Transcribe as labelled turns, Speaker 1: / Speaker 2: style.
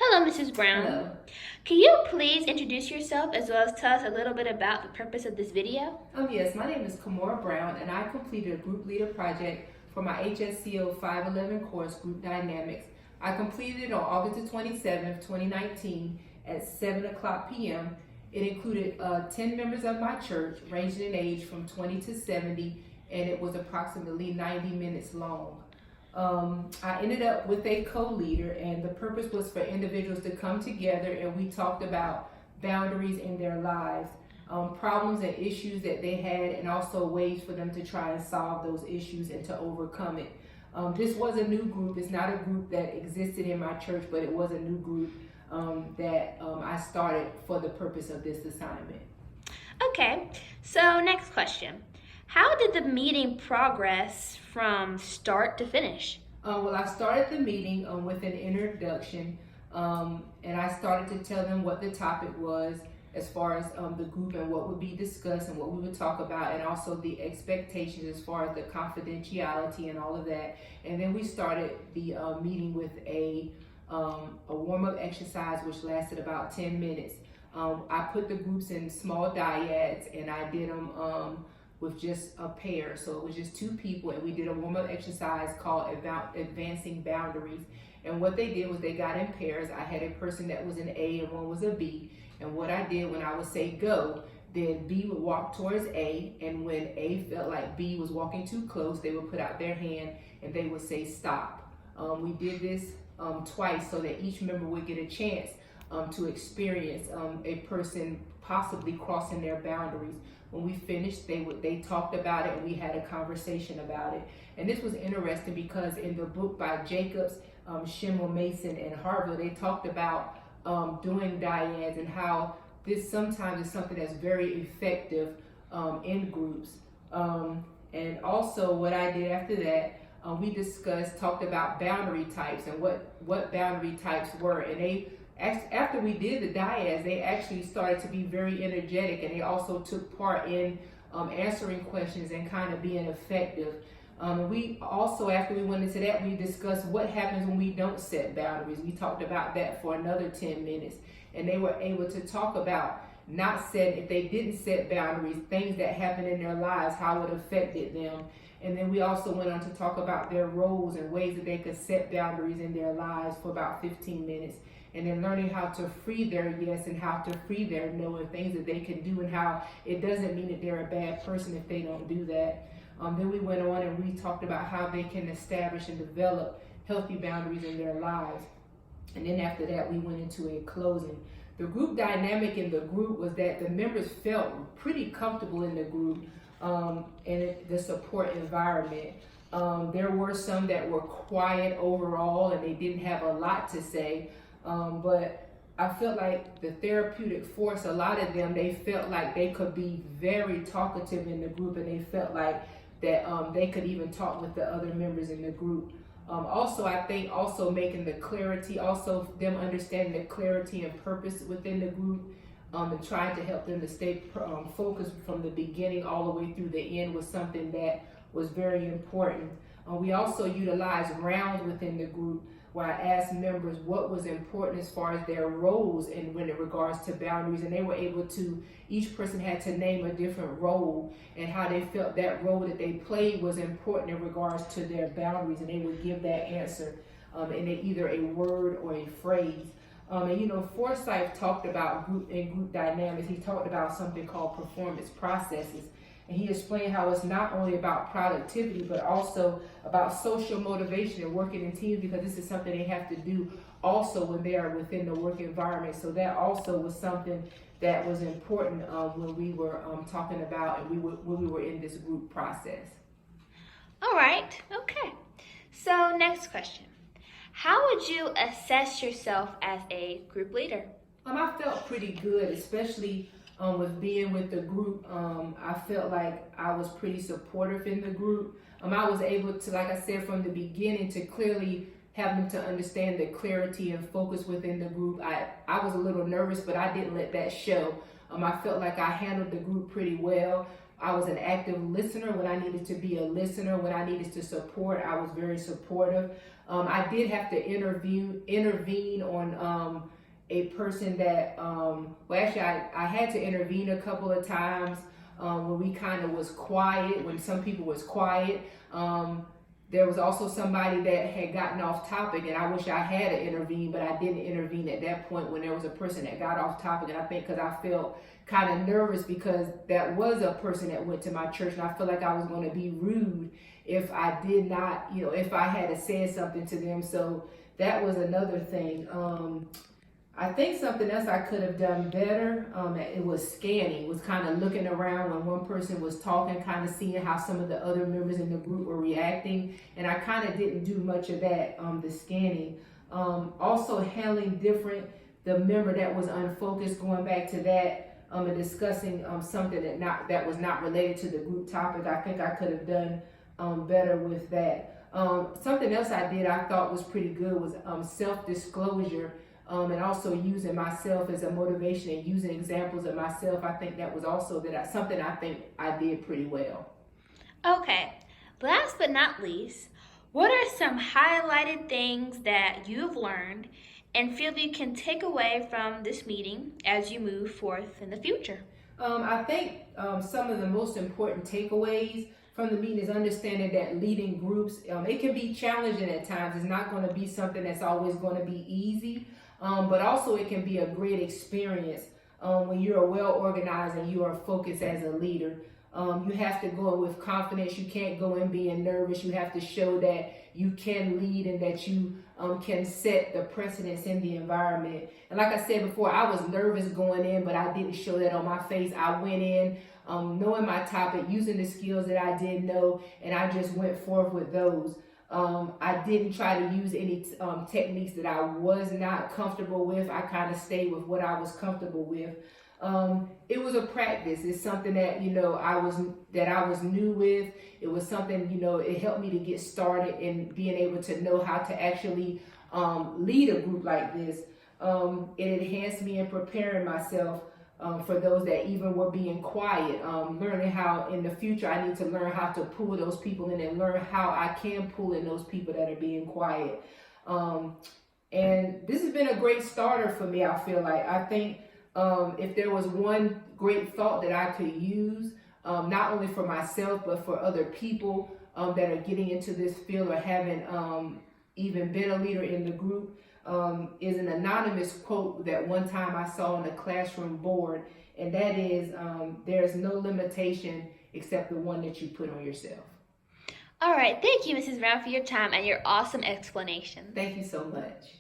Speaker 1: Hello, Mrs. Brown.
Speaker 2: Hello.
Speaker 1: Can you please introduce yourself as well as tell us a little bit about the purpose of this video?
Speaker 2: Yes, my name is Kamora Brown, and I completed a group leader project for my HSCO 511 course, Group Dynamics. I completed it on August the 27th, 2019 at 7 o'clock p.m. It included 10 members of my church, ranging in age from 20 to 70, and it was approximately 90 minutes long. I ended up with a co-leader, and the purpose was for individuals to come together, and we talked about boundaries in their lives, problems and issues that they had, and also ways for them to try and solve those issues and to overcome it. This was a new group. It's not a group that existed in my church, but it was a new group that I started for the purpose of this assignment.
Speaker 1: Okay, so next question. How did the meeting progress from start to finish?
Speaker 2: Well, I started the meeting with an introduction, and I started to tell them what the topic was as far as the group and what would be discussed and what we would talk about, and also the expectations as far as the confidentiality and all of that. And then we started the meeting with a warm-up exercise which lasted about 10 minutes. I put the groups in small dyads, and I did them with just a pair. So it was just two people, and we did a warm-up exercise called Advancing Boundaries. And what they did was they got in pairs. I had a person that was an A and one was a B. And what I did, when I would say go, then B would walk towards A, and when A felt like B was walking too close, they would put out their hand and they would say stop. We did this twice so that each member would get a chance to experience a person possibly crossing their boundaries. When we finished, they talked about it, and we had a conversation about it. And this was interesting because in the book by Jacobs, Schimmel, Mason, and Harville, they talked about doing dyads and how this sometimes is something that's very effective in groups. And also what I did after that, we talked about boundary types and what boundary types were. And after we did the dyads, they actually started to be very energetic, and they also took part in answering questions and kind of being effective. We also, after we went into that, we discussed what happens when we don't set boundaries. We talked about that for another 10 minutes, and they were able to talk about if they didn't set boundaries, things that happened in their lives, how it affected them. And then we also went on to talk about their roles and ways that they could set boundaries in their lives for about 15 minutes. And then learning how to free their yes and how to free their no, and things that they can do, and how it doesn't mean that they're a bad person if they don't do that. Then we went on and we talked about how they can establish and develop healthy boundaries in their lives. And then after that, we went into a closing. The group dynamic in the group was that the members felt pretty comfortable in the group and the support environment. There were some that were quiet overall, and they didn't have a lot to say. But I felt like the therapeutic force, a lot of them, they felt like they could be very talkative in the group, and they felt like that they could even talk with the other members in the group. Also, I think also making the clarity, also them understanding the clarity and purpose within the group, and trying to help them to stay focused from the beginning all the way through the end was something that was very important. We also utilized rounds within the group where I asked members what was important as far as their roles in when it regards to boundaries, and they were able to, each person had to name a different role and how they felt that role that they played was important in regards to their boundaries, and they would give that answer in either a word or a phrase. And Forsyth talked about group dynamics. He talked about something called performance processes. And he explained how it's not only about productivity, but also about social motivation and working in teams, because this is something they have to do also when they are within the work environment. So that also was something that was important when we were talking about and when we were in this group process.
Speaker 1: All right, okay. So next question. How would you assess yourself as a group leader?
Speaker 2: I felt pretty good, especially with being with the group. I felt like I was pretty supportive in the group. I was able to, like I said from the beginning, to clearly have them to understand the clarity and focus within the group. I was a little nervous, but I didn't let that show. I felt like I handled the group pretty well. I was an active listener when I needed to be a listener. When I needed to support, I was very supportive. I did have to intervene on a person that, I had to intervene a couple of times when we kind of was quiet, when some people was quiet. There was also somebody that had gotten off topic, and I wish I had to intervene, but I didn't intervene at that point when there was a person that got off topic. And I think because I felt kind of nervous because that was a person that went to my church, and I feel like I was going to be rude if I did not, if I had to say something to them. So that was another thing. I think something else I could have done better, it was scanning, was kind of looking around when one person was talking, kind of seeing how some of the other members in the group were reacting, and I kind of didn't do much of that, the scanning. Also handling the member that was unfocused, going back to that, and discussing something that was not related to the group topic. I think I could have done better with that. Something else I did I thought was pretty good was self-disclosure. And also using myself as a motivation and using examples of myself. I think that was also something I think I did pretty well.
Speaker 1: Okay, last but not least, what are some highlighted things that you have learned and feel you can take away from this meeting as you move forth in the future?
Speaker 2: I think some of the most important takeaways from the meeting is understanding that leading groups, it can be challenging at times. It's not going to be something that's always going to be easy. But also it can be a great experience when you're well organized and you are focused as a leader. You have to go with confidence. You can't go in being nervous. You have to show that you can lead and that you can set the precedence in the environment. And like I said before, I was nervous going in, but I didn't show that on my face. I went in knowing my topic, using the skills that I did know, and I just went forth with those. I didn't try to use any techniques that I was not comfortable with. I kind of stayed with what I was comfortable with. It was a practice. It's something that, I was new with. It was something, it helped me to get started in being able to know how to actually lead a group like this. It enhanced me in preparing myself for those that even were being quiet, learning how in the future I need to learn how to pull those people in and learn how I can pull in those people that are being quiet. And this has been a great starter for me, I feel like. I think if there was one great thought that I could use, not only for myself, but for other people that are getting into this field or having even been a leader in the group, is an anonymous quote that one time I saw on a classroom board, and that is, there's no limitation except the one that you put on yourself.
Speaker 1: All right, thank you, Mrs. Brown, for your time and your awesome explanation.
Speaker 2: Thank you so much.